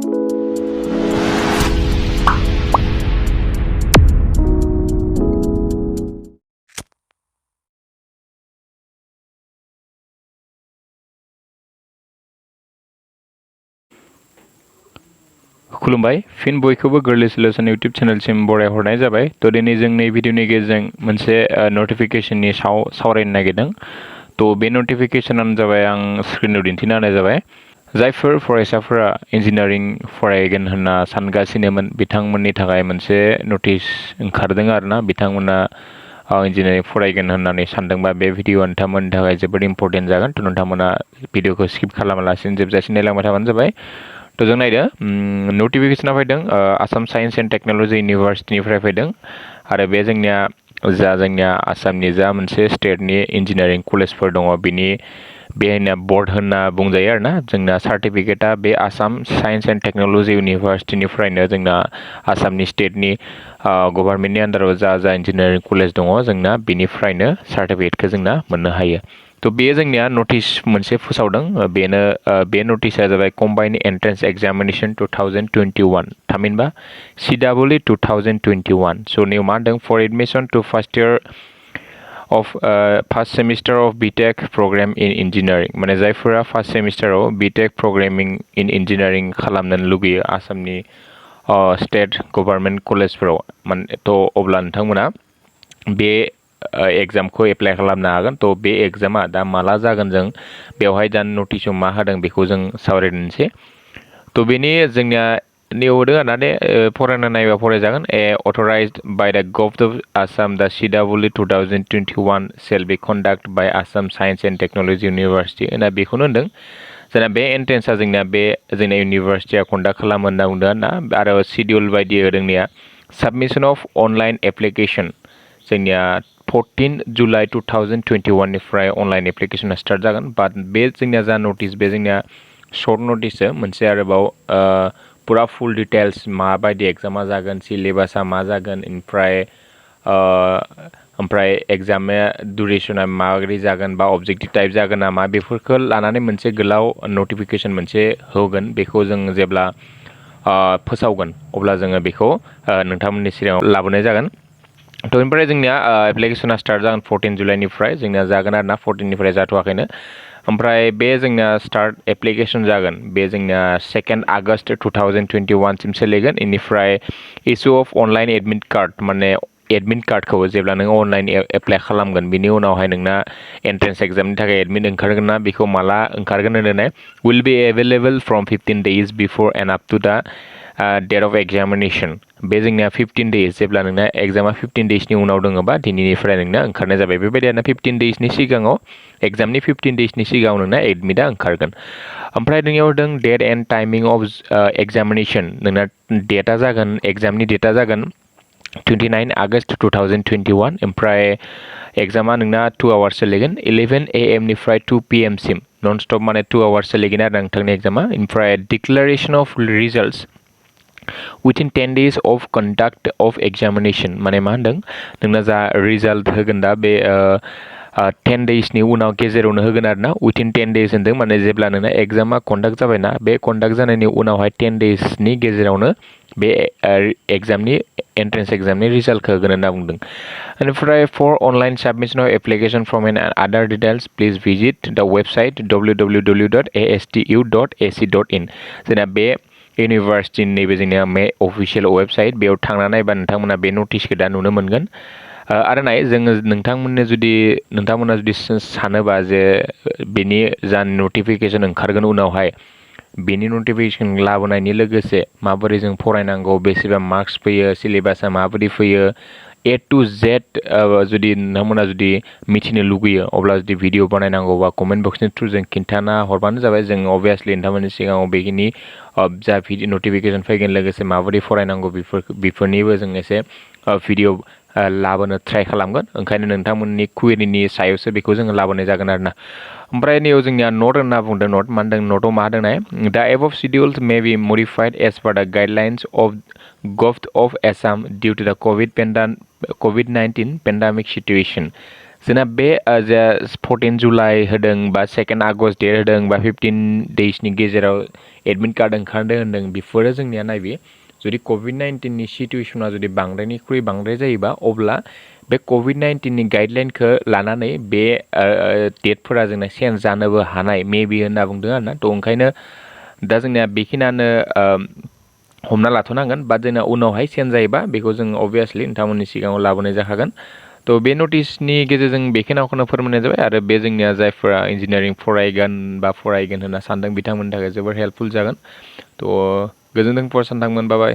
खुलुमबाय फिन बयखौबो गोरलै सलिउसन इउटुब चेनेलसिम बरायहरनाय जाबाय। थ' दिनै जों नै भिडिअनि गेजेरजों मोनसे नटिफिकेसननि सावरायनो नागिरदों। थ' बे नटिफिकेसनानो जाबाय आं स्क्रिनाव दिन्थिना होनाय जाबाय। जायफोर फरायसाफोरा इन्जिनियारिं फरायगोन होनना सानगासिनोमोन बिथांमोननि थाखाय मोनसे नटिस ओंखारदों आरोना। बिथांमोना इन्जिनियारिं फरायगोन होननानै सानदोंबा बे भिडिअआ नोंथांमोननि थाखाय जोबोद इम्परटेन्ट जागोन। थ' नोंथांमोना भिडिअखौ स्किप खालामालासिनो जोबजासिम नायलांबाय थाबानो जाबाय। थ' जों नायदो नटिफिकेसना फैदों आसाम साइन्स एन्ड टेक्न'लजि इउनिभार्सिटिनिफ्राय फैदों आरो बे जोंनिया आसामनि जा मोनसे स्टेटनि इन्जिनियारिं कलेजफोर दङ बिनि बेहायनो बर्ड होनना बुंजायो आरोना। जोंना सार्टिफिकेटआ बे आसाम साइन्स एन्ड टेक्न'लजि इउनिभार्सिटिनिफ्रायनो जोंना आसामनि स्टेटनि गभर्नमेन्टनि आन्दाराव जा इन्जिनियारिं कलेज दङ जोंना बिनिफ्रायनो सार्टिफिकेटखौ जोंना मोननो हायो। थ' बेयो जोंनिया नटिस मोनसे फोसावदों। बे नटिसआ जाबाय कम्बाइन्ड एन्ट्रेन्स एग्जामिनेसन 2021 थामहिनबा CEE 2021। स' नियाव मा होनदों for admission to first year of first semester of BTech programme in engineering माने जायफोरा फार्स्ट सेमिस्टाराव बिटेक प्रग्रामिं इन इन्जिनियारिं खालामनो लुगैयो आसामनि स्टेट गभर्नमेन्ट कलेजफोराव माने थ' अब्ला नोंथांमोना बे एग्जामखौ एप्लाइ खालामनो हागोन। थ' बे एग्जामा दा माला जागोन जों बेवहाय दा नटिसआव मा होदों बेखौ जों सावरायनोसै। थ' बेनि जोंनिया नेवदों होननानै फरायना नायबा फरायजागोन। अथराइज्ड by the government of Assam the CEE 2021 shall be conducted by Assam Science and Technology University होनना बेखौनो होनदों। जोंना बे एन्ट्रेन्सआ जोंना इउनिभार्सिटिया कन्डाक्ट खालामो होनना बुंदों ना आरो सिडिउल बायदि होदोंनिया साबमिसन अफ अनलाइन एप्लिकेसन जोंनिया 14 जुलाइ 2021 निफ्राय अनलाइन एप्लिकेसना स्टार्ट जागोन। बाट बे जोंनिया जा नटिस बे जोंनिया सर्ट नटिससो मोनसे आरोबाव पुरा फुल डिटेल्स माबायदि एग्जामा जागोन सिलेबासा मा जागोन ओमफ्राय एग्जामा दुरेसना माबायदि जागोन बा अबजेक्टिभ टाइप जागोन नामा बेफोरखौ लानानै मोनसे गोलाव नटिफिकेसन मोनसे होगोन। बेखौ जों जेब्ला फोसावगोन अब्ला जोङो बेखौ नोंथांमोननि सिगाङाव लाबोनाय जागोन। थ' ओमफ्राय जोंनिया एप्लिकेसना स्टार्ट जागोन 14 जुलाइनिफ्राय जोंनिया जागोन आरोना 14निफ्राय जाथ'वाखैनो। ओमफ्राय बे जोंनिया स्टार्ट एप्लिकेसन जागोन बे जोंनिया 2 आगस्ट 2021 सिम सोलिगोन। इनिफ्राय issue of online admit card माने एडमिट कार्डखौ जेब्ला नों अनलाइन एप्लाइ खालामगोन बिनि उनावहाय नोंना एन्ट्रेन्स एग्जामनि थाखाय एडमिट ओंखारगोन ना बेखौ माला ओंखारगोन होननानै will be available from 15 days before and up to the date of examination. बे जोंनिया 15 days जेब्ला नोंना एग्जामा 15 daysनि उनाव दङबा दिनैनिफ्राय नोंना ओंखारनाय जाबाय। बेबायदिनो 15 daysनि सिगाङाव एग्जामनि 15 daysनि सिगाङाव नोंना एडमिटआ ओंखारगोन। ओमफ्राय नोंनियाव होदों date and timing of examination नोंना डेटआ जागोन एग्जामनि डेटआ जागोन 29 आगस्ट 2021। ओमफ्राय एग्जामा नोंना 2 आवार्स सोलिगोन 11 AM निफ्राय 2 PM सिम नन स्टप माने 2 आवार्स सोलिगोन आरो नोंथांनि एग्जामा। ओमफ्राय declaration of results within 10 days of conduct of examination माने मा होनदों नोंना जा रिजाल्ट होगोन दा बे 10 daysनि उनाव गेजेरावनो होगोन आरोना विथिन 10 days होनदों माने जेब्ला नोंना एग्जामा कन्डाक्ट जाबायना बे कन्डाक्ट जानायनि उनावहाय 10 daysनि गेजेरावनो बे एग्जामनि एन्ट्रेन्स एग्जामनि रिजाल्टखौ होगोन होनना बुंदों। बेनिफ्राय for online submission of application from an Aadhaar details please visit the website www.astu.ac.in जोंना बे इउनिभार्सिटिनि नैबे जोंनिया अफिसियेल वेबसाइट बेयाव थांना नायबा नोंथांमोना बे नटिसखौ दा नुनो मोनगोन। आरो नाय जोङो नोंथांमोना जुदि सानोबा जे बेनि जा नटिफिकेसन ओंखारगोन उनावहाय बेनि नटिफिकेसन लाबोनायनि लोगोसे माबोरै जों फरायनांगौ बेसेबां मार्क्स फैयो सिलेबासा माबोरै फैयो A to Z जुदि नोंथांमोना जुदि मिथिनो लुगैयो अब्ला जुदि भिडिअ बानायनांगौबा कमेन्ट बक्सनि थ्रुजों खिन्थाना हरबानो जाबाय। जों अभियासलि नोंथांमोननि सिगाङाव बेखिनि जा भिडिअ नटिफिकेसन फैगोन लोगोसे माबोरै फरायनांगौ बेफोरनिबो जों एसे भिडिअ लाबोनो ट्राइ खालामगोन। ओंखायनो नोंथांमोननि कुवेरिनि सायावसो बेखौ जोङो लाबोनाय जागोन आरोना। ओमफ्राय नैयाव जोंनिया नट होनना बुंदों नट मा होनदों नटआव मा होदों नाय the above schedules may be modified as per the guidelines of government of Assam due to the COVID-19 pandemic सिटुएसन जोंना बे जे 14 जुलाइ होदों बा 2 आगस्ट डेट होदों बा 15 डेजनि गेजेराव एडमिट कार्ड ओंखारदों होनदों बेफोरो जोंनिया नायबे जुदि COVID-19नि सिटुएसना जुदि बांद्रायनिख्रुइ बांद्राय जायोबा अब्ला बे COVID-19नि गाइडलाइनखौ लानानै बे डेटफोरा जोंना चेन्ज जानोबो हानाय मेबि होनना बुंदों आरोना थ' ओंखायनो दा जोंनिया बेखिनियानो हमना लाथ'नांगोन बाट जोंना उनावहाय चेन्ज जायोबा बेखौ जों अभियासलि नोंथांमोननि सिगाङाव लाबोनाय जाखागोन थ' बे नटिसनि गेजेरजों बेखिनिखौनो फोरमायनाय जाबाय आरो बे जोंनिया जायफोरा इन्जिनियारिं फरायगोन बा फरायगोन होनना सानदों बिथांमोननि थाखाय जोबोर हेल्पफुल जागोन थ' गोजोनथों फरायसानो थांमोन बाय